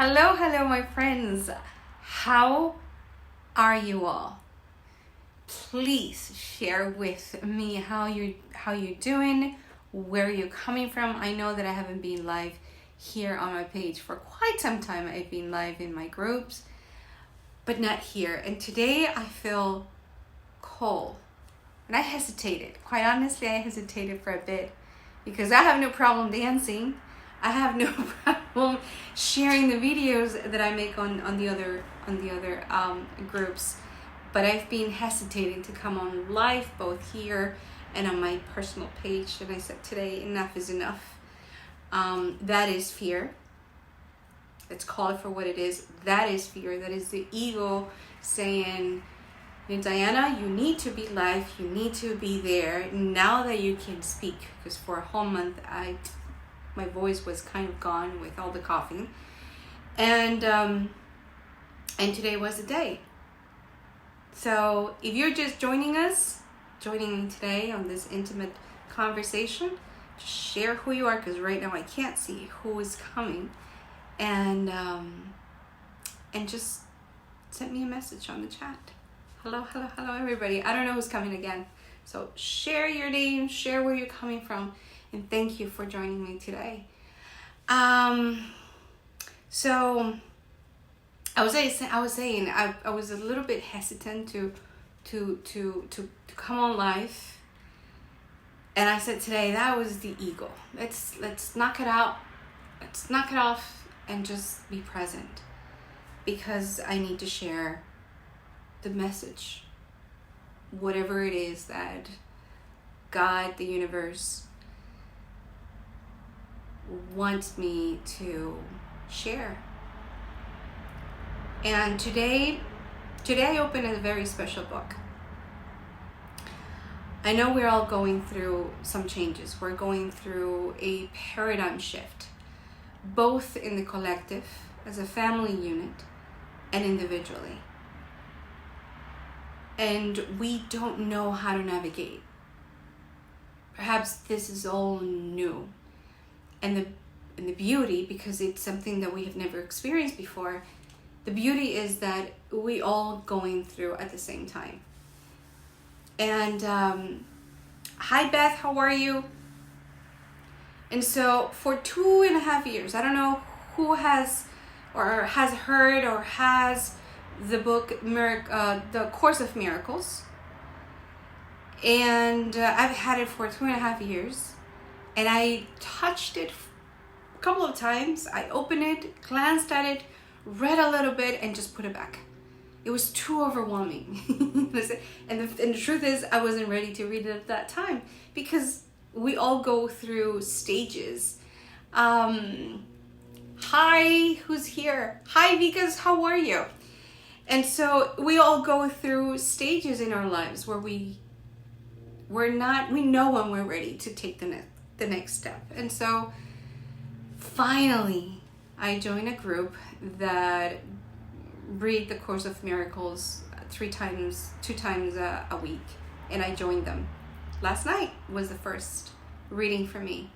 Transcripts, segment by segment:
Hello, my friends. How are you all? Please share with me how you're doing, where you're coming from. I know that I haven't been live here on my page for quite some time. I've been live in my groups, but not here. And today I feel cold. And I hesitated. Quite honestly, I hesitated for a bit because I have no problem dancing. I have no problem sharing the videos that I make on the other groups, but I've been hesitating to come on live both here and on my personal page. And I said today, enough is enough. That is fear. Let's call it for what it is. That is fear. That is the ego saying, Diana, you need to be live. You need to be there now that you can speak. Because for a whole month, my voice was kind of gone with all the coughing, and today was the day. So if you're just joining me today on this intimate conversation, share who you are, because right now I can't see who is coming, and just send me a message on the chat. Hello everybody. I don't know who's coming again, so share your name, share where you're coming from. And thank you for joining me today. So I was saying I was a little bit hesitant to come on live, and I said today that was the ego. Let's knock it out. Let's knock it off and just be present, because I need to share the message, whatever it is that God, the universe, wants me to share. And today I opened a very special book. I know we're all going through some changes. We're going through a paradigm shift, both in the collective, as a family unit, and individually. And we don't know how to navigate. Perhaps this is all new. And the beauty, because it's something that we have never experienced before, the beauty is that we all going through at the same time. And hi Beth, how are you? And so for 2.5 years, I don't know who has heard or has the book The Course of Miracles, and I've had it for 2.5 years. And I touched it a couple of times. I opened it, glanced at it, read a little bit, and just put it back. It was too overwhelming. and the truth is, I wasn't ready to read it at that time, because we all go through stages. Hi, who's here? Hi, Vikas, how are you? And so we all go through stages in our lives where we know when we're ready to take the next step. And so finally I joined a group that read the Course of Miracles 2 times a week, and I joined them. Last night was the first reading for me,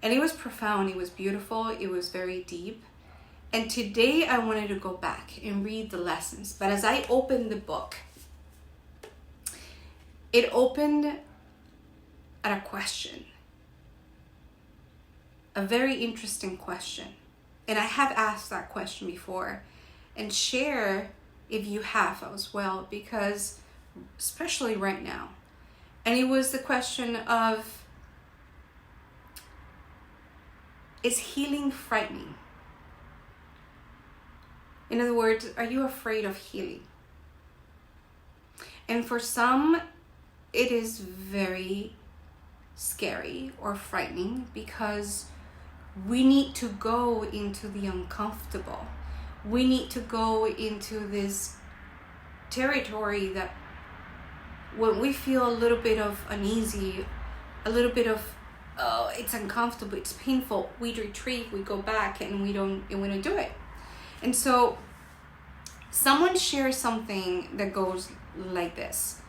and it was profound, it was beautiful, it was very deep. And today I wanted to go back and read the lessons. But as I opened the book, it opened at a question. A very interesting question. And I have asked that question before, and share if you have as well, because especially right now. And it was the question of, is healing frightening? In other words, are you afraid of healing? And for some, it is very scary or frightening, because we need to go into the uncomfortable. We need to go into this territory that when we feel a little bit of uneasy, a little bit of it's uncomfortable, it's painful, we retreat, we go back, and we don't do it. And so someone shares something that goes like this: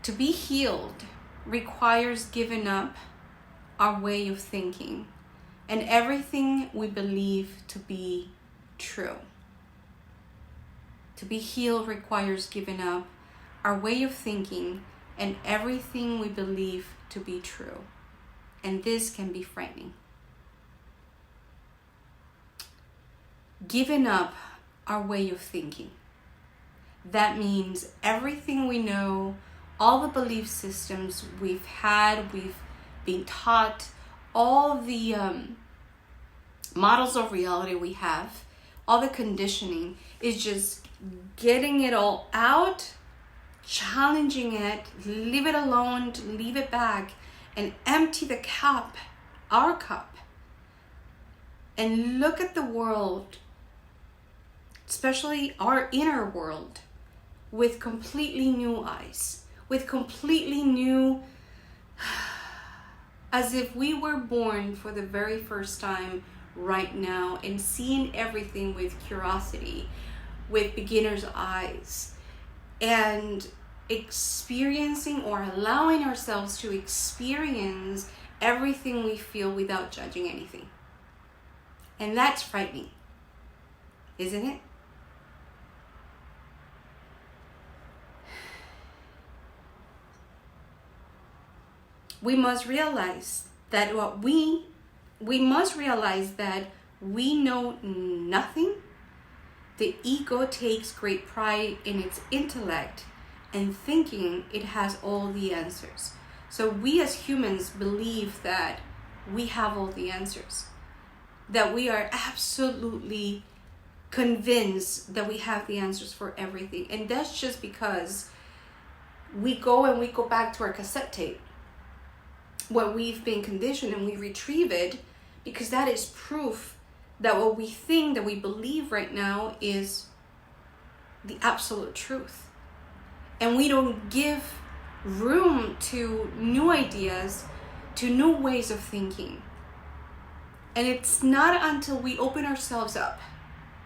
to be healed requires giving up our way of thinking and everything we believe to be true. To be healed requires giving up our way of thinking and everything we believe to be true. And this can be frightening. Giving up our way of thinking. That means everything we know, all the belief systems we've had, we've been taught, all the models of reality we have, all the conditioning, is just getting it all out, challenging it, leave it alone, leave it back, and empty the cup, our cup, and look at the world, especially our inner world, with completely new eyes, with completely new, as if we were born for the very first time right now, and seeing everything with curiosity, with beginner's eyes, and experiencing or allowing ourselves to experience everything we feel without judging anything. And that's frightening, isn't it? We must realize that we must realize that we know nothing. The ego takes great pride in its intellect and thinking it has all the answers. So we as humans believe that we have all the answers, that we are absolutely convinced that we have the answers for everything. And that's just because we go back to our cassette tape, what we've been conditioned, and we retrieve it, because that is proof that what we think, that we believe right now, is the absolute truth. And we don't give room to new ideas, to new ways of thinking. And it's not until we open ourselves up,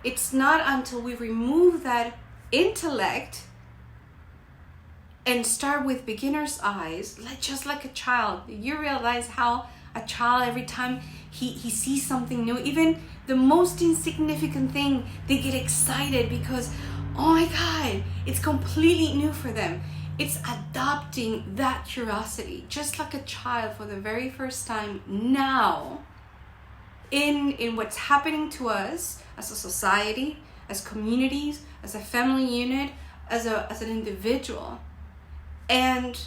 it's not until we remove that intellect and start with beginner's eyes, just like a child. You realize how a child, every time he sees something new, even the most insignificant thing, they get excited because, oh my God, it's completely new for them. It's adopting that curiosity, just like a child for the very first time now, in what's happening to us as a society, as communities, as a family unit, as an individual. And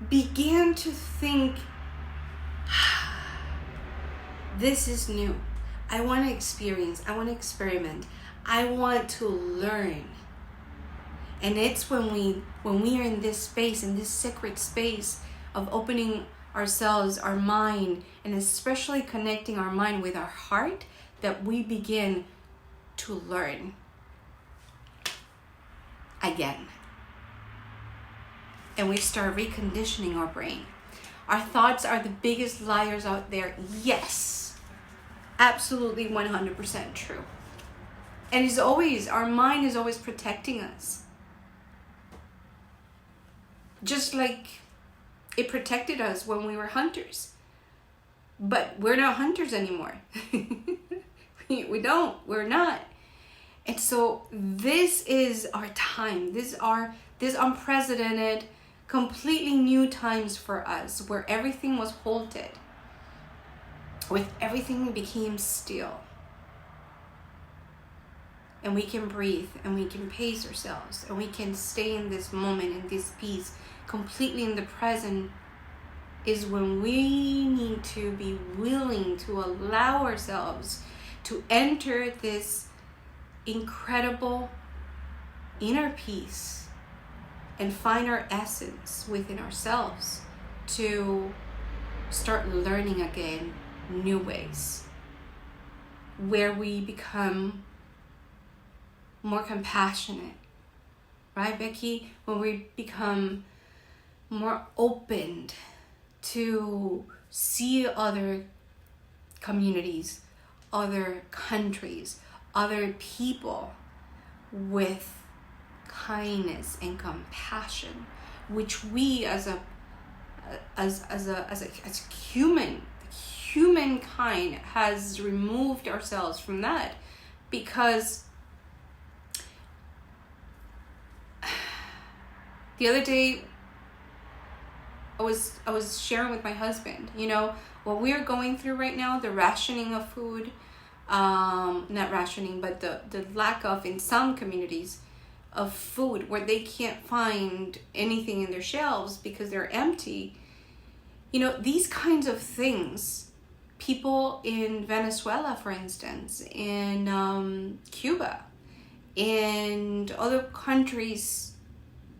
begin to think, this is new. I want to experience. I want to experiment. I want to learn. And it's when we are in this space, in this sacred space of opening ourselves, our mind, and especially connecting our mind with our heart, that we begin to learn again. And we start reconditioning our brain. Our thoughts are the biggest liars out there. Yes, absolutely 100% true. And our mind is always protecting us. Just like it protected us when we were hunters. But we're not hunters anymore. We're not. And so this is our time. This unprecedented, completely new times for us, where everything was halted, with everything became still, and we can breathe, and we can pace ourselves, and we can stay in this moment, in this peace, completely in the present, is when we need to be willing to allow ourselves to enter this incredible inner peace and find our essence within ourselves, to start learning again new ways, where we become more compassionate, right, Becky? When we become more open to see other communities, other countries, other people with kindness and compassion, which we as humankind has removed ourselves from that because the other day I was sharing with my husband, you know, what we're going through right now, the rationing of food, not rationing, but the lack of, in some communities, of food, where they can't find anything in their shelves because they're empty. You know, these kinds of things, people in Venezuela, for instance, in Cuba, and other countries,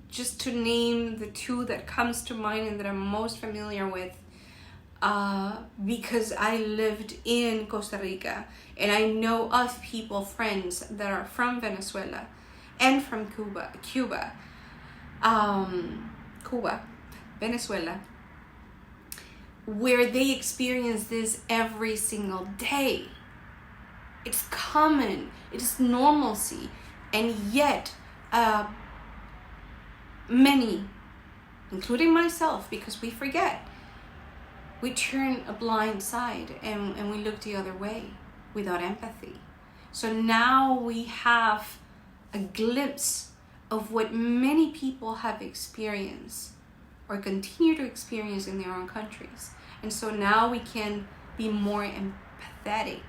just to name the two that comes to mind and that I'm most familiar with, because I lived in Costa Rica and I know of people, friends that are from Venezuela and from Cuba, Venezuela, where they experience this every single day. It's common, it's normalcy, and yet many, including myself, because we forget, we turn a blind side and we look the other way without empathy. So now we have a glimpse of what many people have experienced or continue to experience in their own countries. And so now we can be more empathetic.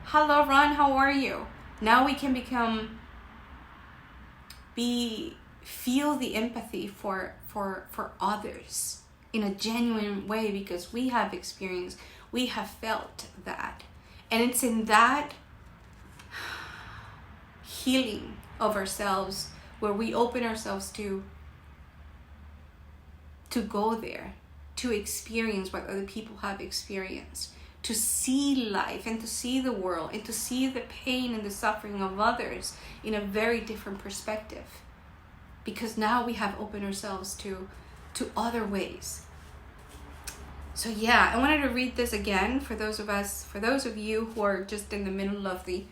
Hello, Ron, how are you? Now we can feel the empathy for others in a genuine way, because we have experienced, we have felt that. And it's in that healing of ourselves where we open ourselves to go there, to experience what other people have experienced, to see life and to see the world and to see the pain and the suffering of others in a very different perspective. Because now we have opened ourselves to other ways. So yeah, I wanted to read this again for those of you who are just in the middle of the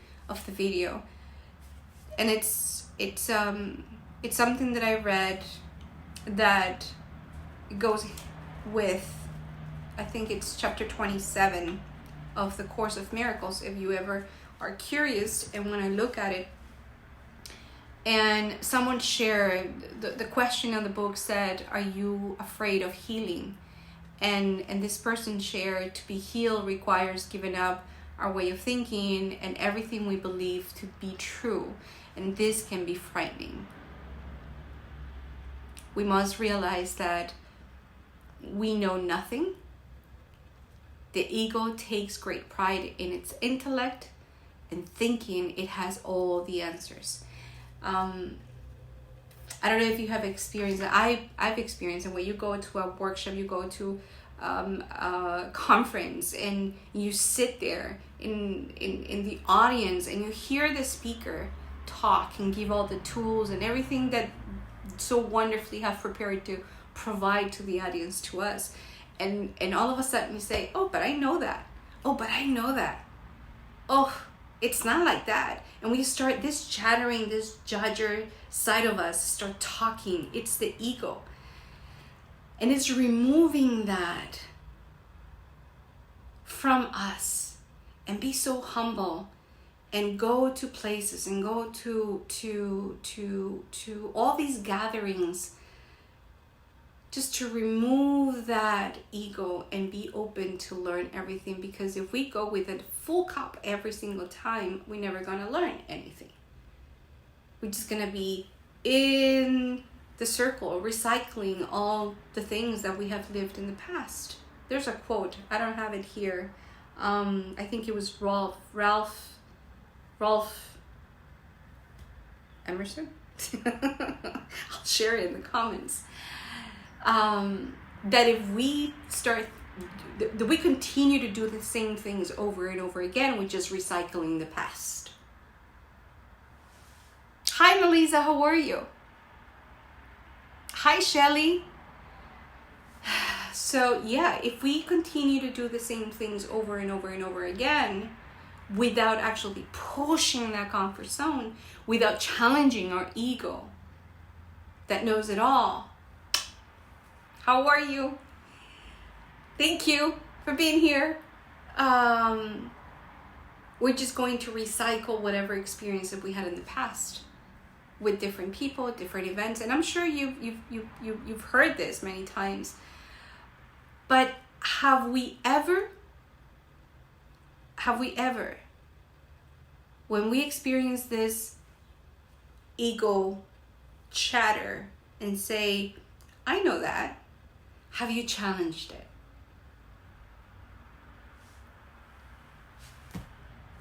video. And it's something that I read that goes with, I think it's chapter 27 of the Course of Miracles, if you ever are curious and want to look at it. And someone shared, the question on the book said, are you afraid of healing? And this person shared, to be healed requires giving up our way of thinking and everything we believe to be true. And this can be frightening. We must realize that we know nothing. The ego takes great pride in its intellect and thinking it has all the answers. I don't know if you have experienced it. I've experienced it, where you go to a workshop, you go to a conference, and you sit there in the audience and you hear the speaker talk and give all the tools and everything that so wonderfully have prepared to provide to the audience, to us, and all of a sudden you say, oh, but I know that. Oh, but I know that. Oh, it's not like that. And we start this chattering, this judger side of us start talking. It's the ego. And it's removing that from us and be so humble and go to places and go to all these gatherings, just to remove that ego and be open to learn everything. Because if we go with a full cup every single time, we're never going to learn anything. We're just going to be in the circle, recycling all the things that we have lived in the past. There's a quote, I don't have it here. I think it was Ralph Emerson. I'll share it in the comments. That if we we continue to do the same things over and over again, we're just recycling the past. Hi, Melissa, how are you? Hi, Shelly. So yeah, if we continue to do the same things over and over and over again, without actually pushing that comfort zone, without challenging our ego that knows it all. How are you? Thank you for being here. we're just going to recycle whatever experience that we had in the past with different people, different events. And I'm sure you've heard this many times. But have we ever, when we experience this ego chatter and say, I know that, have you challenged it?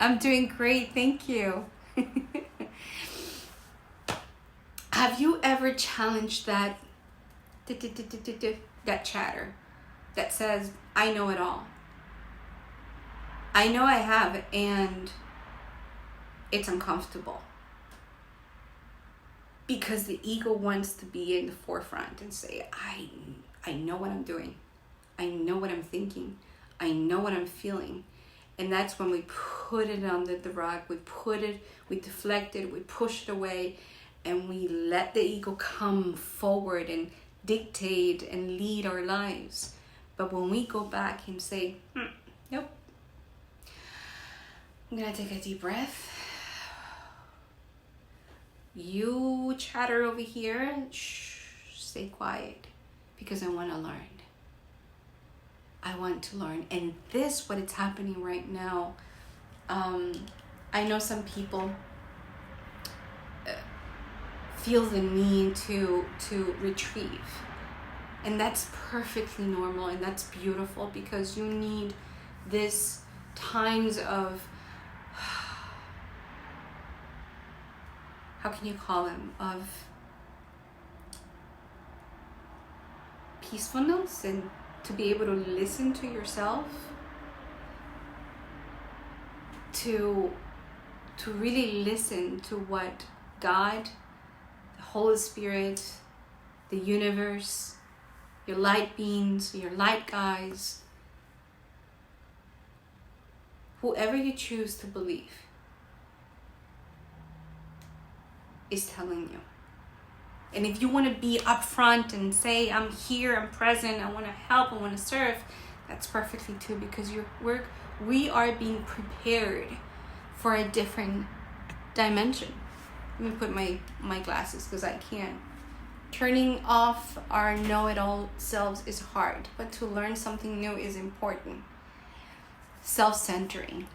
I'm doing great, thank you. Have you ever challenged that chatter that says, I know it all? I know I have, and it's uncomfortable. Because the ego wants to be in the forefront and say, I know what I'm doing. I know what I'm thinking. I know what I'm feeling. And that's when we put it under the rug. We deflect it, we push it away, and we let the ego come forward and dictate and lead our lives. But when we go back and say, nope, I'm gonna take a deep breath. You chatter over here, stay quiet, because I want to learn. I want to learn. And this, what is happening right now, I know some people feel the need to retrieve. And that's perfectly normal, and that's beautiful, because you need this times of, how can you call them, of peacefulness, and to be able to listen to yourself, to really listen to what God, the Holy Spirit, the universe, your light beings, your light guides, whoever you choose to believe, is telling you. And if you want to be upfront and say, I'm here, I'm present, I want to help, I want to serve, that's perfectly too, because we are being prepared for a different dimension. Let me put my glasses, because I can't. Turning off our know-it-all selves is hard, but to learn something new is important. Self-centering.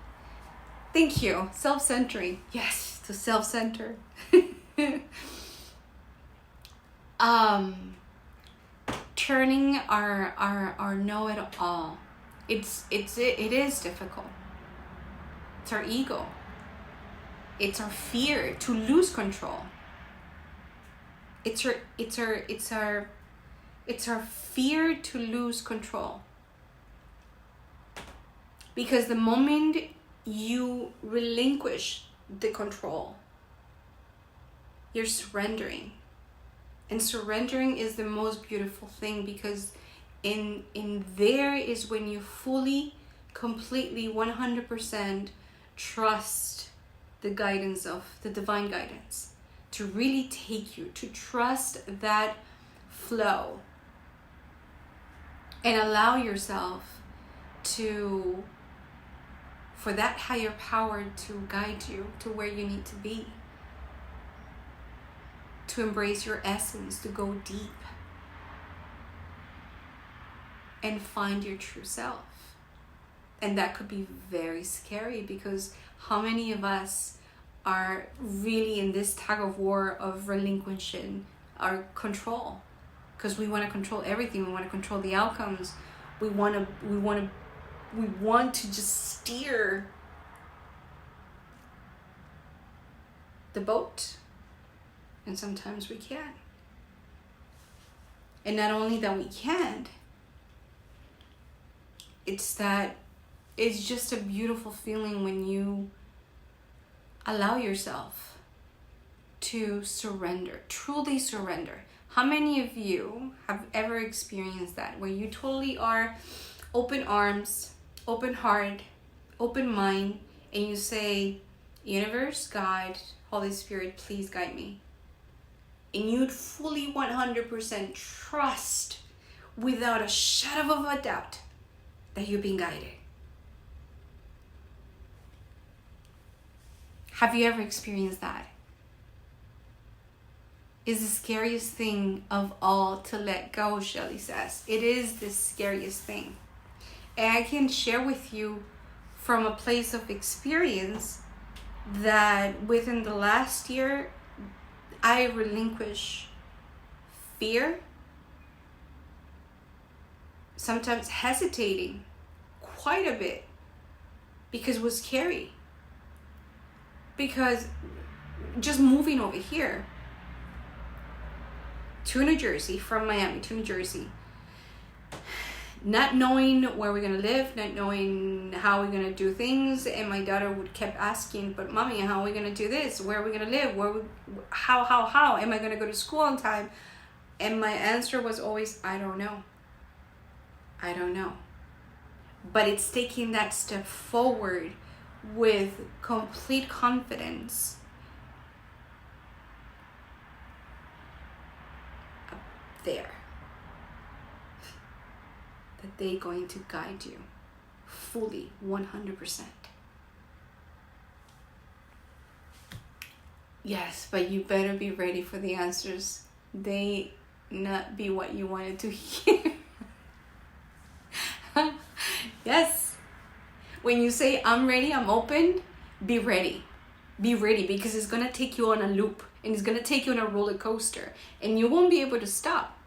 Thank you. Self-centering. Yes, to self-center. Turning our know-it-all. It is difficult. It's our ego. It's our fear to lose control. It's our fear to lose control. Because the moment you relinquish the control, you're surrendering. And surrendering is the most beautiful thing, because in there is when you fully, completely, 100% trust the guidance of the divine guidance, to really take you, to trust that flow, and allow yourself for that higher power to guide you to where you need to be, to embrace your essence, to go deep and find your true self. And that could be very scary, because how many of us are really in this tug of war of relinquishing our control? Because we want to control everything. We want to control the outcomes. We want to just steer the boat. And sometimes we can't. And not only that we can't, it's just a beautiful feeling when you allow yourself to surrender, truly surrender. How many of you have ever experienced that, where you totally are open arms, open heart, open mind, and you say, universe, God, Holy Spirit, please guide me. And you'd fully 100% trust, without a shadow of a doubt, that you're being guided. Have you ever experienced that? Is the scariest thing of all to let go, Shelly says. It is the scariest thing. And I can share with you from a place of experience that within the last year, I relinquished fear, sometimes hesitating quite a bit because it was scary. Because just moving over here to New Jersey, from Miami to New Jersey, not knowing where we're gonna live, not knowing how we're gonna do things, and my daughter would kept asking, "But mommy, how are we gonna do this? Where are we gonna live? How am I gonna go to school on time?" And my answer was always, "I don't know. I don't know." But it's taking that step forward with complete confidence up there. That they're going to guide you fully, 100%. Yes, but you better be ready for the answers. They not be what you wanted to hear. Yes. When you say, "I'm ready, I'm open," be ready. Be ready, because it's going to take you on a loop, and it's going to take you on a roller coaster, and you won't be able to stop.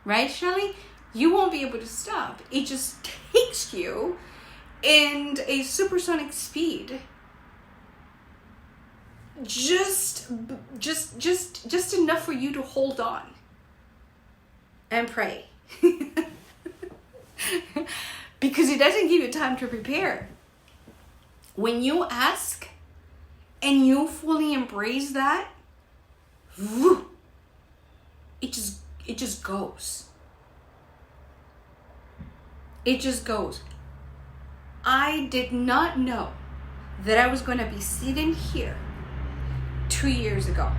Right, Shelly? You won't be able to stop. It just takes you in a supersonic speed. Just enough for you to hold on and pray. Because it doesn't give you time to prepare. When you ask and you fully embrace that, it just goes. It just goes. I did not know that I was going to be sitting here 2 years ago.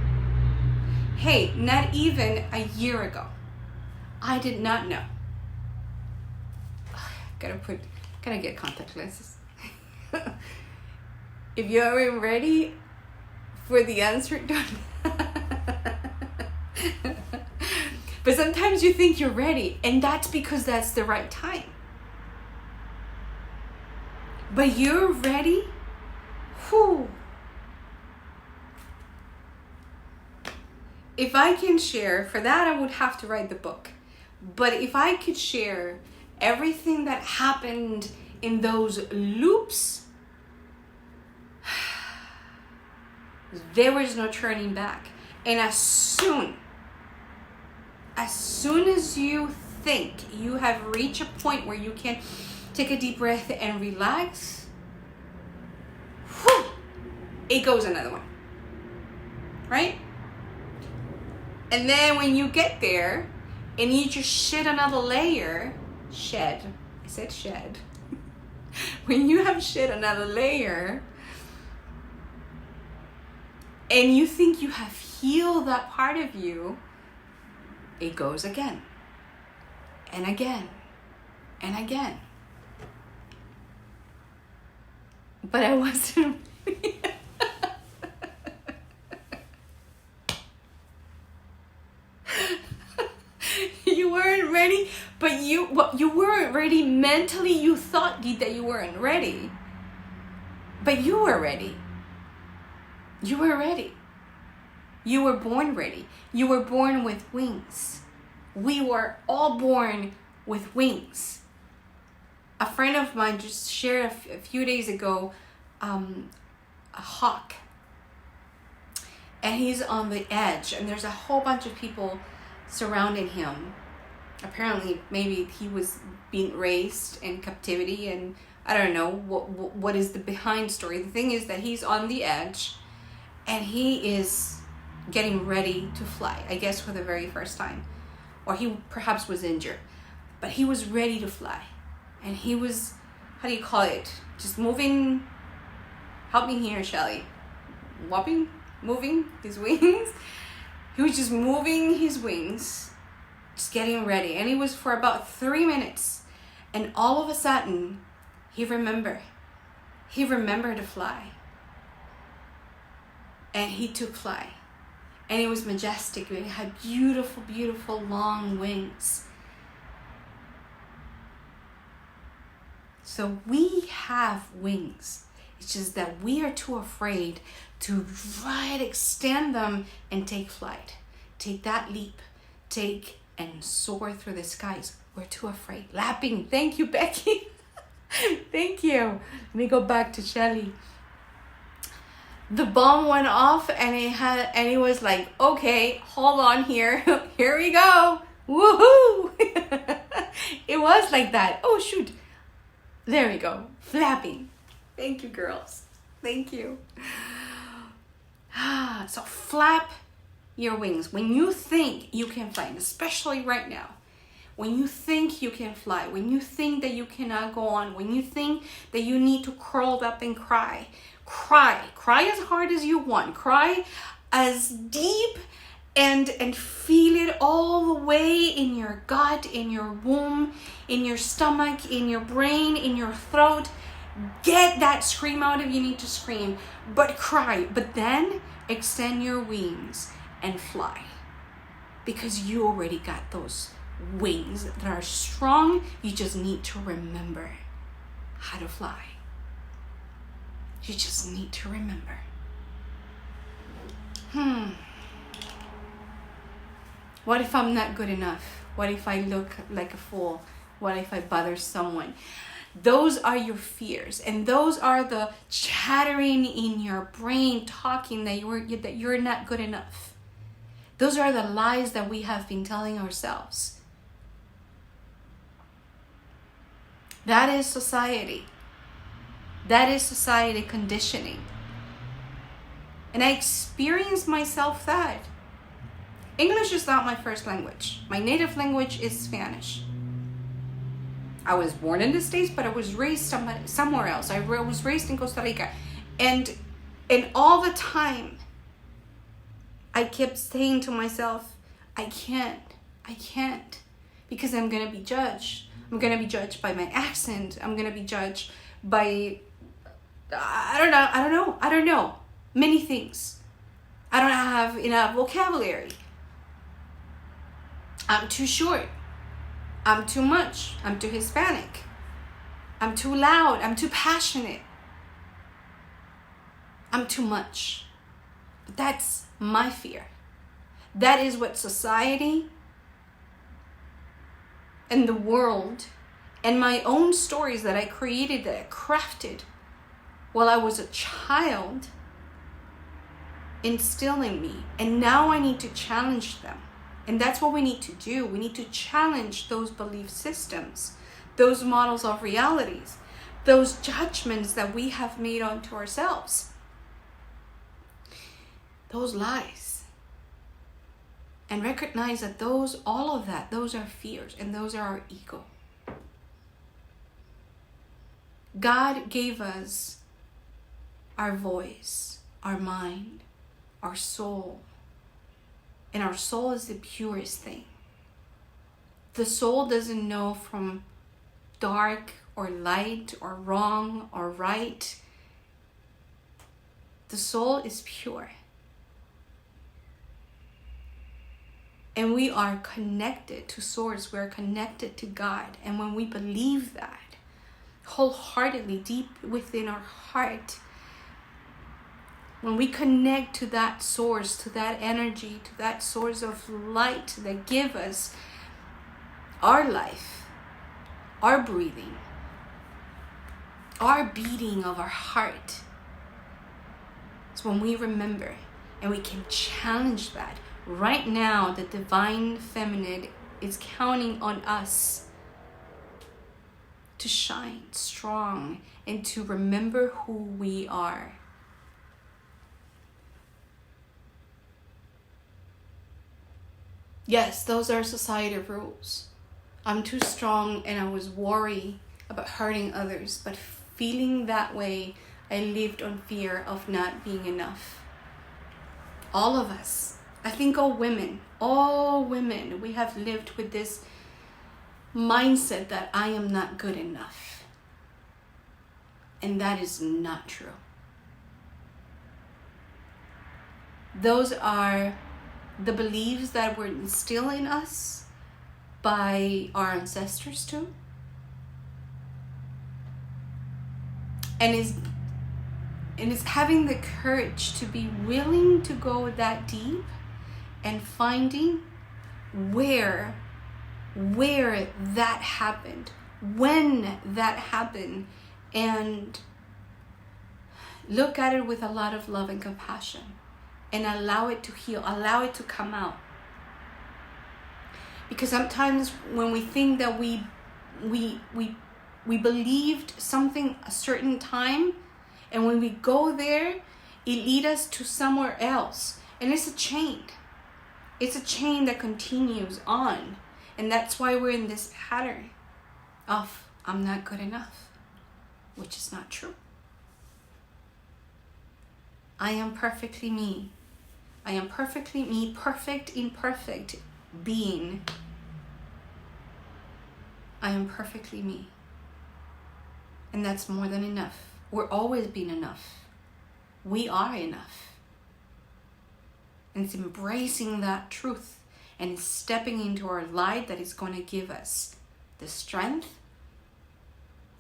Hey, not even a year ago. I did not know. Gotta get contact lenses. If you aren't ready for the answer, don't. But sometimes you think you're ready, and that's because that's the right time. But you're ready? Whew. If I can share, for that I would have to write the book. But if I could share everything that happened in those loops, there was no turning back. And as soon as you think you have reached a point where you can take a deep breath and relax, whew, it goes another one, right? And then when you get there and you just shed another layer, when you have shed another layer and you think you have healed that part of you, it goes again and again and again. But I wasn't ready. You weren't ready, but you weren't ready mentally. You thought that you weren't ready, but you were ready. You were ready. You were born ready. You were born with wings. We were all born with wings. A friend of mine just shared a few days ago a hawk. And he's on the edge, and there's a whole bunch of people surrounding him. Apparently, maybe he was being raised in captivity, and I don't know what is the behind story. The thing is that he's on the edge, and he is getting ready to fly, I guess for the very first time. Or he perhaps was injured, but he was ready to fly. And he was, how do you call it? Just moving, help me here, Shelly. Moving his wings. He was just moving his wings, just getting ready. And it was for about 3 minutes. And all of a sudden, he remembered to fly. and he took flight. And it was majestic. It had beautiful, beautiful long wings. So we have wings. It's just that we are too afraid to extend them and take flight. Take that leap. Take and soar through the skies. We're too afraid. Lapping. Thank you, Becky. Thank you. Let me go back to Shelly. The bomb went off and it was like, okay, hold on here. Here we go. Woohoo. It was like that. Oh, shoot. There we go. Flapping. Thank you, girls. Thank you. So flap your wings. When you think you can fly, especially right now, when you think you can fly, when you think that you cannot go on, when you think that you need to curl up and cry as hard as you want, cry as deep and feel it all the way in your gut, in your womb, in your stomach, in your brain, in your throat. Get that scream out if you need to scream, but cry. But then extend your wings and fly, because you already got those wings that are strong. You just need to remember how to fly. You just need to remember. What if I'm not good enough? What if I look like a fool? What if I bother someone? Those are your fears, and those are the chattering in your brain talking that you're not good enough. Those are the lies that we have been telling ourselves. That is society. That is society conditioning. And I experienced myself that. English is not my first language. My native language is Spanish. I was born in the States, but I was raised somewhere else. I was raised in Costa Rica. And all the time, I kept saying to myself, I can't. Because I'm going to be judged. I'm going to be judged by my accent. I'm going to be judged by, I don't know. Many things. I don't have enough vocabulary. I'm too short. I'm too much. I'm too Hispanic. I'm too loud. I'm too passionate. I'm too much. But that's my fear. That is what society and the world and my own stories that I created, that I crafted while I was a child, instill in me. And now I need to challenge them. And that's what we need to do. We need to challenge those belief systems, those models of realities, those judgments that we have made onto ourselves, those lies. And recognize that all of that, those are fears, and those are our ego. God gave us our voice, our mind, our soul. And our soul is the purest thing. The soul doesn't know from dark or light or wrong or right. The soul is pure. And we are connected to Source. We're connected to God. And when we believe that wholeheartedly, deep within our heart, when we connect to that source, to that energy, to that source of light that gives us our life, our breathing, our beating of our heart, it's when we remember and we can challenge that. Right now, the divine feminine is counting on us to shine strong and to remember who we are. Yes, those are society rules. I'm too strong and I was worried about hurting others, but feeling that way, I lived on fear of not being enough. All of us, I think all women, we have lived with this mindset that I am not good enough. And that is not true. Those are the beliefs that were instilled in us by our ancestors too. And is having the courage to be willing to go that deep and finding where that happened, when that happened, and look at it with a lot of love and compassion and allow it to heal, allow it to come out. Because sometimes when we think that we believed something a certain time, and when we go there, it leads us to somewhere else. And it's a chain. It's a chain that continues on. And that's why we're in this pattern of I'm not good enough, which is not true. I am perfectly me. I am perfectly me, perfect, imperfect being. I am perfectly me. And that's more than enough. We're always been enough. We are enough. And it's embracing that truth and stepping into our light that is going to give us the strength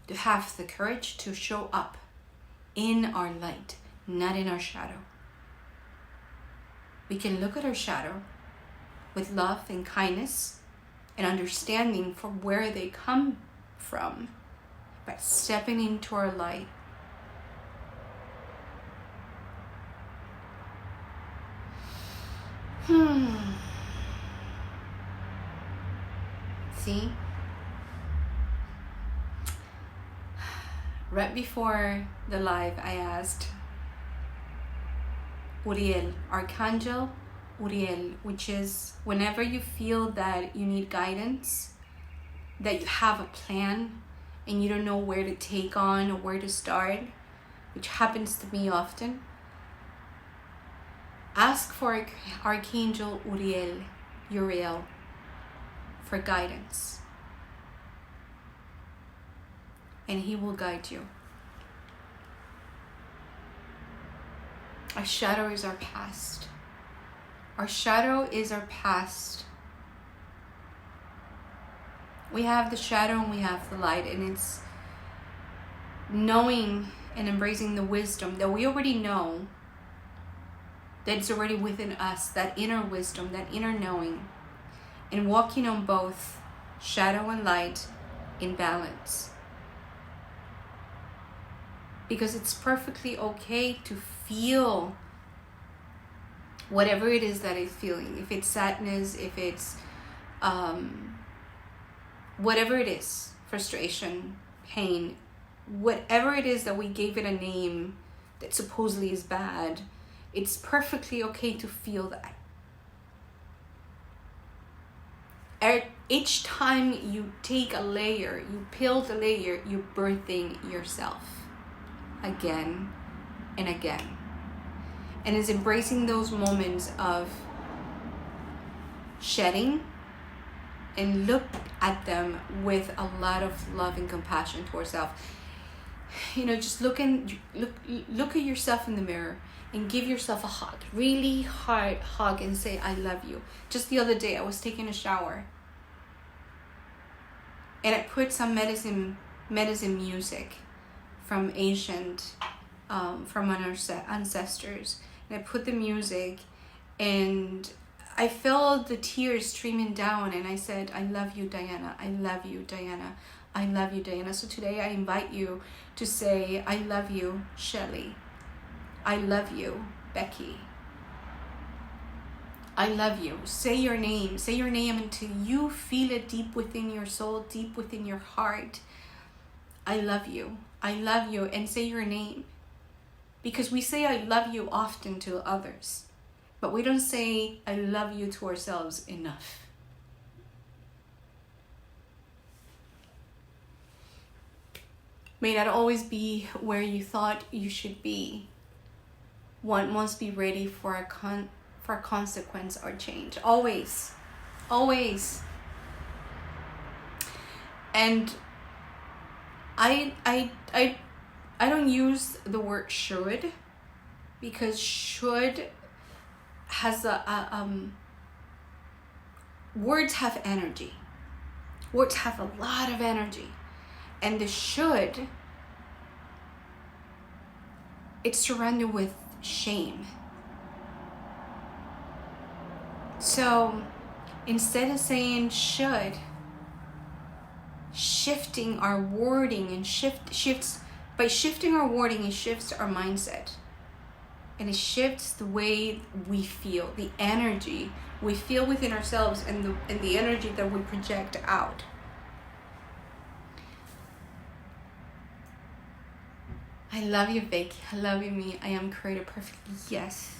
to have the courage to show up in our light, not in our shadow. We can look at our shadow with love and kindness and understanding from where they come from, by stepping into our light. See? Right before the live, I asked Uriel, Archangel Uriel, which is whenever you feel that you need guidance, that you have a plan and you don't know where to take on or where to start, which happens to me often, ask for Archangel Uriel for guidance, and he will guide you. Our shadow is our past. Our shadow is our past. We have the shadow and we have the light, and it's knowing and embracing the wisdom that we already know, that's already within us, that inner wisdom, that inner knowing, and walking on both shadow and light in balance. Because it's perfectly okay to feel whatever it is that is feeling. If it's sadness, if it's whatever it is, frustration, pain, whatever it is that we gave it a name that supposedly is bad, it's perfectly okay to feel that. Each time you take a layer, you peel the layer, you're birthing yourself again and again. And it's embracing those moments of shedding and look at them with a lot of love and compassion towards self. You know, just look at yourself in the mirror and give yourself a hug, really hard hug, and say, I love you. Just the other day, I was taking a shower and I put some medicine music from ancient, from our ancestors. And I put the music and I felt the tears streaming down, and I said, I love you, Diana. I love you, Diana. I love you, Diana. So today I invite you to say, I love you, Shelley. I love you, Becky. I love you. Say your name. Say your name until you feel it deep within your soul, deep within your heart. I love you. I love you. And say your name. Because we say I love you often to others, but we don't say I love you to ourselves enough. May not always be where you thought you should be. One must be ready for a consequence or change. Always. Always. And I don't use the word should, because should has words have energy. Words have a lot of energy. And the should, it's surrounded with shame. So instead of saying should, shifting our wording and by shifting our wording, it shifts our mindset. And it shifts the way we feel, the energy we feel within ourselves, and the energy that we project out. I love you, Vicky. I love you, me. I am created perfectly. Yes.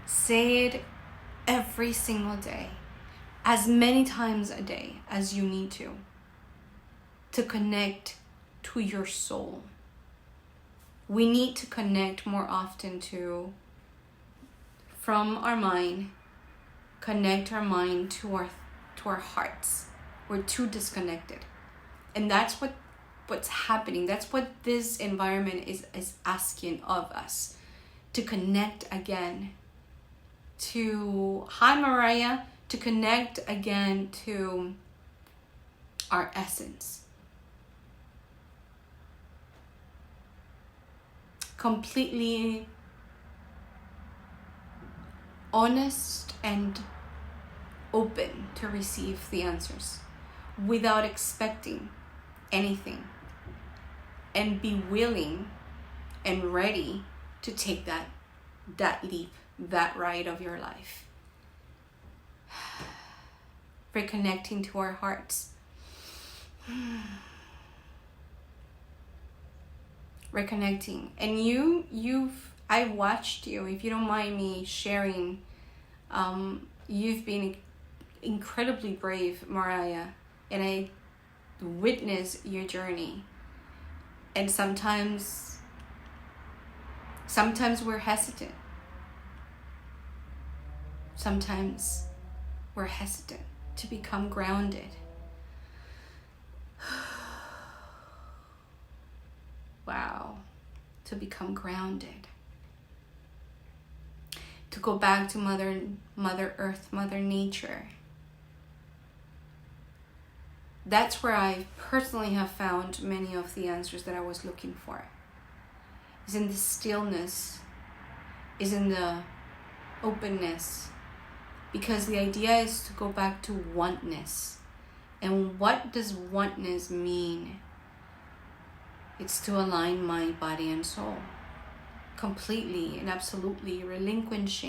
Say it every single day, as many times a day as you need to connect to your soul. We need to connect more often from our mind, connect our mind to our hearts. We're too disconnected. And that's what's happening. That's what this environment is asking of us, to connect again to, hi Mariah, to connect again to our essence. Completely honest and open to receive the answers without expecting anything, and be willing and ready to take that leap, that ride of your life. Reconnecting to our hearts. Reconnecting. And I watched you, if you don't mind me sharing, you've been incredibly brave, Mariah, and I witness your journey. And sometimes we're hesitant. Sometimes we're hesitant to become grounded. Wow. To become grounded. To go back to Mother Earth, Mother Nature. That's where I personally have found many of the answers that I was looking for. Is in the stillness, is in the openness. Because the idea is to go back to oneness. And what does oneness mean? It's to align mind, body, and soul. Completely and absolutely relinquish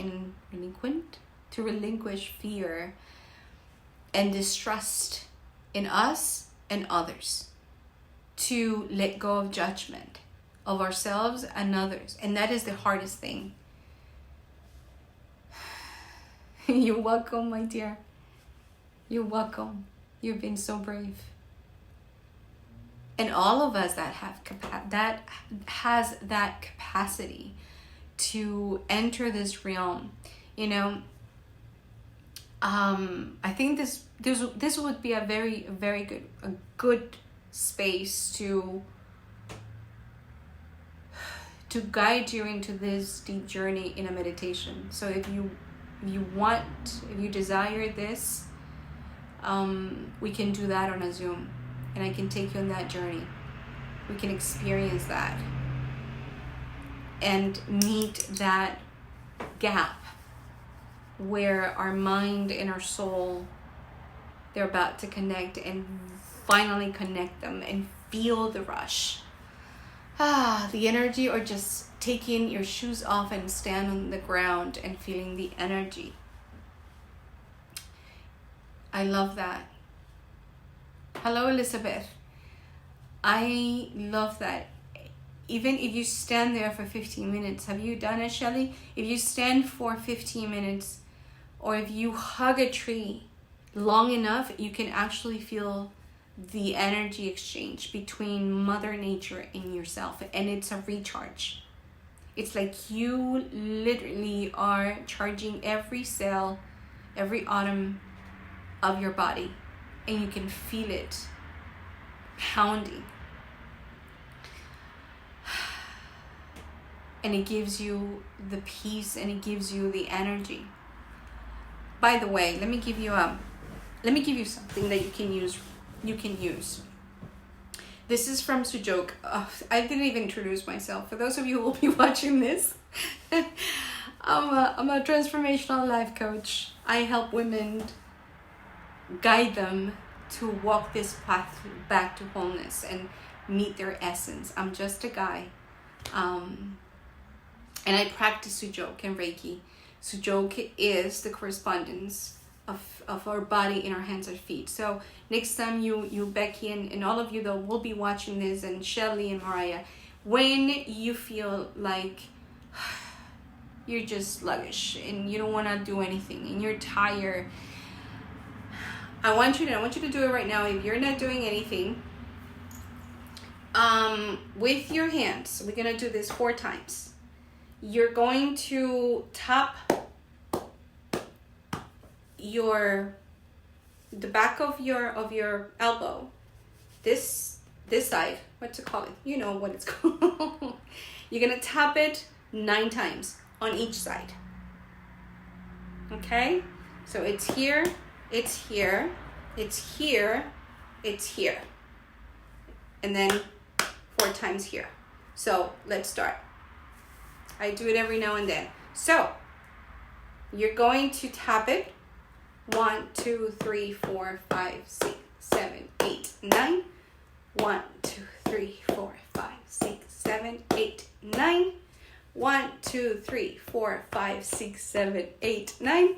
fear and distrust in us and others. To let go of judgment of ourselves and others. And that is the hardest thing. You're welcome, my dear. You're welcome. You've been so brave. And all of us that has that capacity to enter this realm, I think this would be a very, very good space to guide you into this deep journey in a meditation. So if you desire this, we can do that on a Zoom, and I can take you on that journey. We can experience that and meet that gap where our mind and our soul, they're about to connect, and finally connect them and feel the rush. The energy, or just taking your shoes off and stand on the ground and feeling the energy. I love that. Hello, Elizabeth. I love that. Even if you stand there for 15 minutes, have you done it, Shelly? If you stand for 15 minutes, or if you hug a tree long enough, you can actually feel the energy exchange between Mother Nature and yourself, and it's a recharge. It's like you literally are charging every cell, every atom of your body, and you can feel it pounding. and it gives you the peace, and it gives you the energy. By the way, let me give you something that you can use. This is from Sujok. I didn't even introduce myself. For those of you who will be watching this, I'm a transformational life coach. I help women, guide them to walk this path back to wholeness and meet their essence. I'm just a guy. And I practice Sujok and Reiki. Sujok is the correspondence of our body in our hands or feet. So next time you Becky and all of you that will be watching this, and Shelly and Mariah, when you feel like you're just sluggish and you don't want to do anything and you're tired, I want you to do it right now. If you're not doing anything, with your hands, we're gonna do this 4 times. You're going to tap the back of your elbow, this side, what's it called? You know what it's called. You're gonna tap it 9 times on each side. Okay, so it's here, it's here, it's here, it's here, and then 4 times here. So let's start. I do it every now and then. So you're going to tap it 1, 2, 3, 4, 5, 6, 7, 8, 9. 1, 2, 3, 4, 5, 6, 7, 8, 9. 1, 2, 3, 4, 5, 6, 7, 8, 9.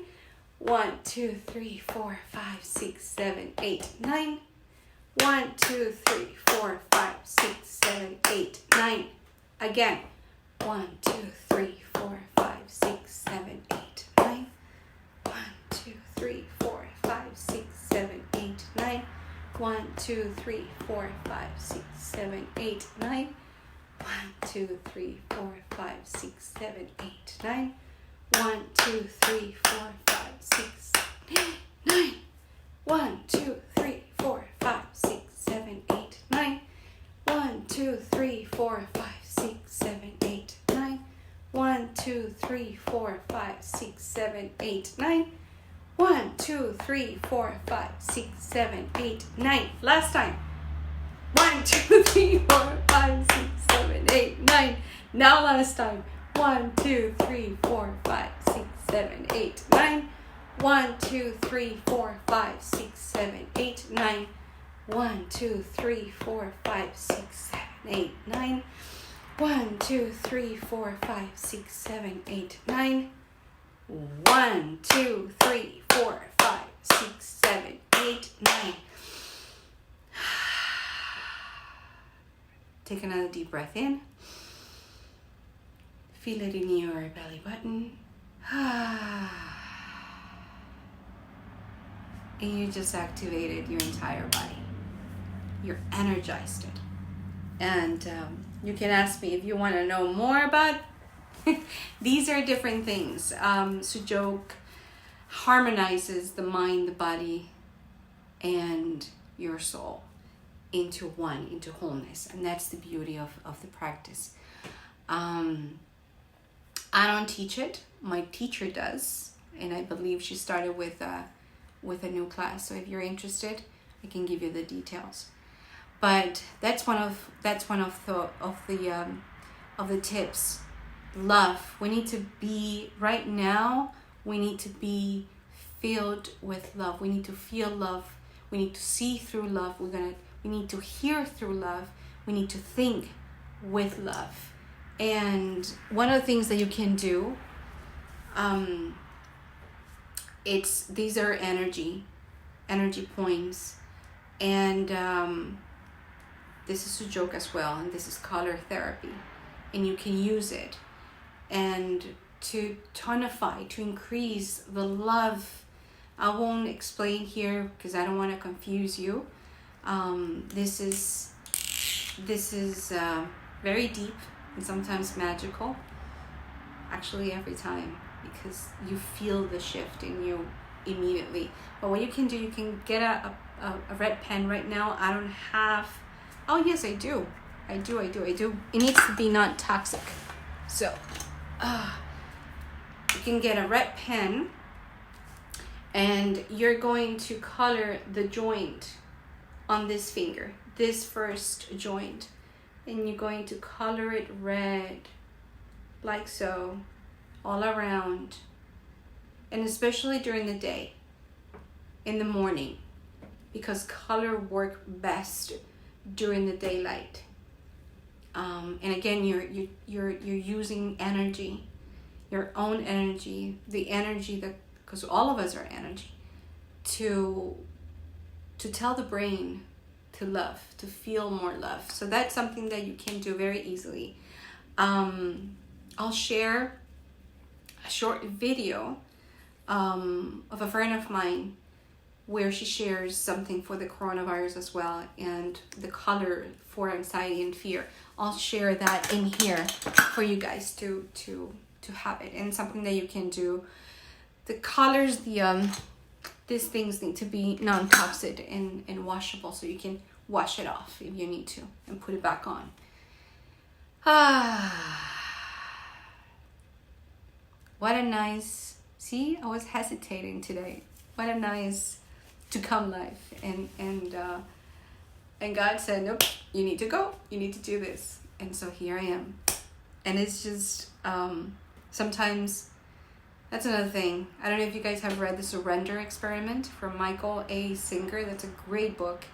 1, 2, 3, 4, 5, 6, 7, 8, 9. 1, 2, 3, 4, 5, 6, 7, 8, 9. Again. 1, 2, 3, 4, 5, 6, 7, 8, 9. 1, 2, 3, 4, 5, 6, 7, 8, 9. 1, 2, 3, 4, 5, 6, 7, 8, 9. 1, 2, 3, 4, 5, 6, 7, 8, 9. 1, 2, 3, 4, 5, 6, 7, 8, 9. 1, 2, 3, 4, 5, 6, 7, 8, 9. 1, 2, 3, 4, 5, 6, 7, 8, 9. 1, 2, 3, 4, 5, 6, 7, 8, 9. 1, 2, 3, 4, 5, 6, 7, 8, 9. Last time. 1, 2, 3, 4, 5, 6, 7, 8, 9. Now last time. 1, 2, 3, 4, 5, 6, 7, 8, 9. 1, 2, 3, 4, 5, 6, 7, 8, 9. 1, 2, 3, 4, 5, 6, 7, 8, 9. 1, 2, 3, 4, 5, 6, 7, 8, 9. 1, 2, 3, 4, 5, 6, 7, 8, 9. Take another deep breath in. Feel it in your belly button. And you just activated your entire body. You're energized it. And you can ask me if you want to know more about these are different things. Sujok harmonizes the mind, the body, and your soul into one, into wholeness. And that's the beauty of the practice. I don't teach it. My teacher does. And I believe she started with a new class. So if you're interested, I can give you the details. But that's one of the tips. Love. We need to be right now. We need to be filled with love. We need to feel love. We need to see through love. We need to hear through love. We need to think with love. And one of the things that you can do, these are energy points, and this is Sujok as well, and this is color therapy, and you can use it and to tonify, to increase the love. I won't explain here because I don't want to confuse you. This is very deep and sometimes magical, actually every time, because you feel the shift in you immediately. But what you can do, you can get a red pen right now. I don't have, oh yes, I do. It needs to be not toxic. So you can get a red pen, and you're going to color the joint on this finger, this first joint, and you're going to color it red, like so, all around, and especially during the day, in the morning, because color work best during the daylight. And again, you're using energy, your own energy, the energy that, because all of us are energy, to tell the brain to love, to feel more love. So that's something that you can do very easily. I'll share a short video of a friend of mine where she shares something for the coronavirus as well, and the color for anxiety and fear. I'll share that in here for you guys to have it, and something that you can do. The colors, these things need to be non-toxic and washable, so you can wash it off if you need to and put it back on. What a nice, see, I was hesitating today. What a nice to come life, and God said, nope, you need to go, you need to do this, and so here I am. And it's just sometimes, that's another thing. I don't know if you guys have read The Surrender Experiment from Michael A. Singer. That's a great book,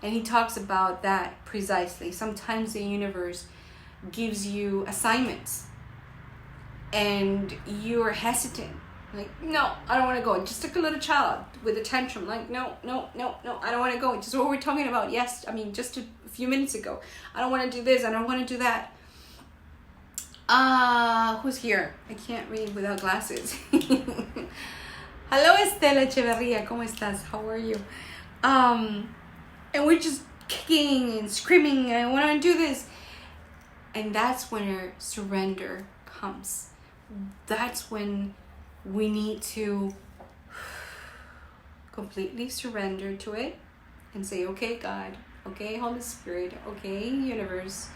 and he talks about that precisely. Sometimes the universe gives you assignments and you're hesitant. Like, no, I don't want to go. Just like a little child with a tantrum. Like, no, I don't want to go. Just what we're talking about. Yes, I mean, just a few minutes ago. I don't want to do this. I don't want to do that. Who's here? I can't read without glasses. Hello, Estela Echeverria. ¿Cómo estás? How are you? And we're just kicking and screaming. I want to do this. And that's when our surrender comes. That's when we need to completely surrender to it and say, okay, God, okay, Holy Spirit, okay, universe,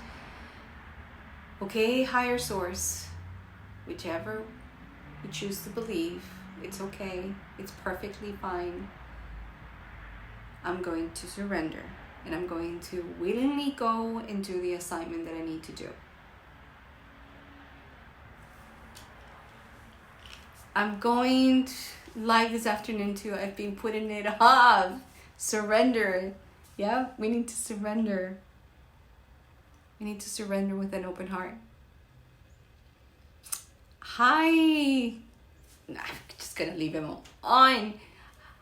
okay, higher source, whichever you choose to believe, it's okay, it's perfectly fine. I'm going to surrender, and I'm going to willingly go and do the assignment that I need to do. I'm going live this afternoon too. I've been putting it off. Surrender. Yeah, we need to surrender. We need to surrender with an open heart. Hi. I'm just going to leave him on.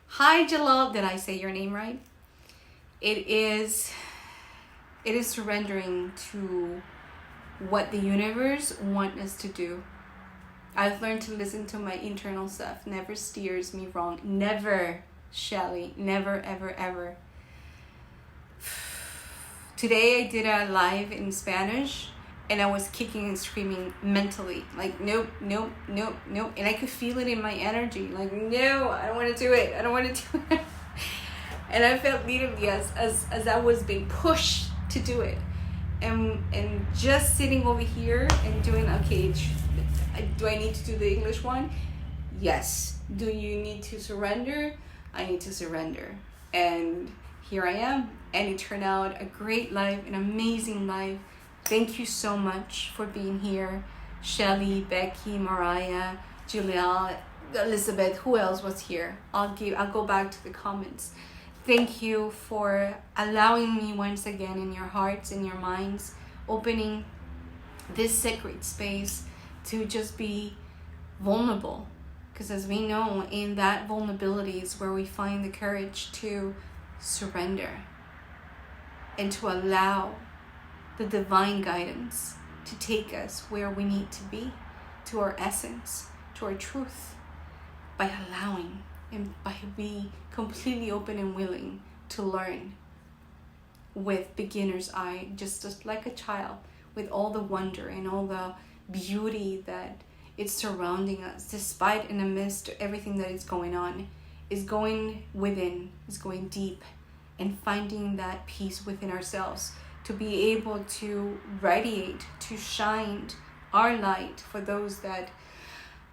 Hi, Jalal. Did I say your name right? It is surrendering to what the universe wants us to do. I've learned to listen to my internal self. Never steers me wrong. Never, Shelly. Never, ever, ever. Today I did a live in Spanish, and I was kicking and screaming mentally. Like, nope. And I could feel it in my energy. Like, no, I don't want to do it. I don't want to do it. And I felt literally as I was being pushed to do it. And just sitting over here and doing, okay, do I need to do the English one? Yes. Do you need to surrender? I need to surrender. And here I am. And it turned out a great life, an amazing life. Thank you so much for being here. Shelly, Becky, Mariah, Julia, Elizabeth, who else was here? I'll go back to the comments. Thank you for allowing me once again in your hearts, in your minds, opening this sacred space to just be vulnerable, because as we know, in that vulnerability is where we find the courage to surrender and to allow the divine guidance to take us where we need to be, to our essence, to our truth, by allowing and by being completely open and willing to learn with beginner's eye, just like a child, with all the wonder and all the beauty that is surrounding us, despite and amidst everything that is going on, is going within, is going deep, and finding that peace within ourselves to be able to radiate, to shine our light for those that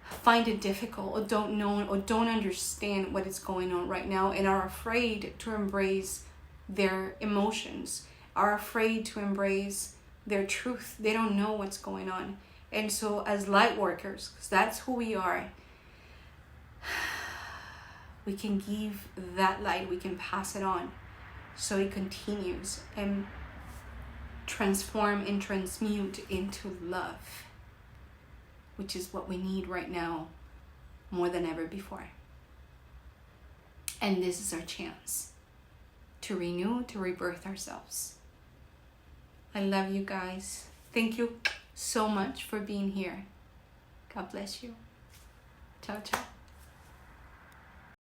find it difficult or don't know or don't understand what is going on right now and are afraid to embrace their emotions, are afraid to embrace their truth. They don't know what's going on. And so as light workers, because that's who we are, we can give that light, we can pass it on so it continues and transform and transmute into love, which is what we need right now more than ever before. And this is our chance to renew, to rebirth ourselves. I love you guys. Thank you so much for being here. God bless you. Ciao, ciao.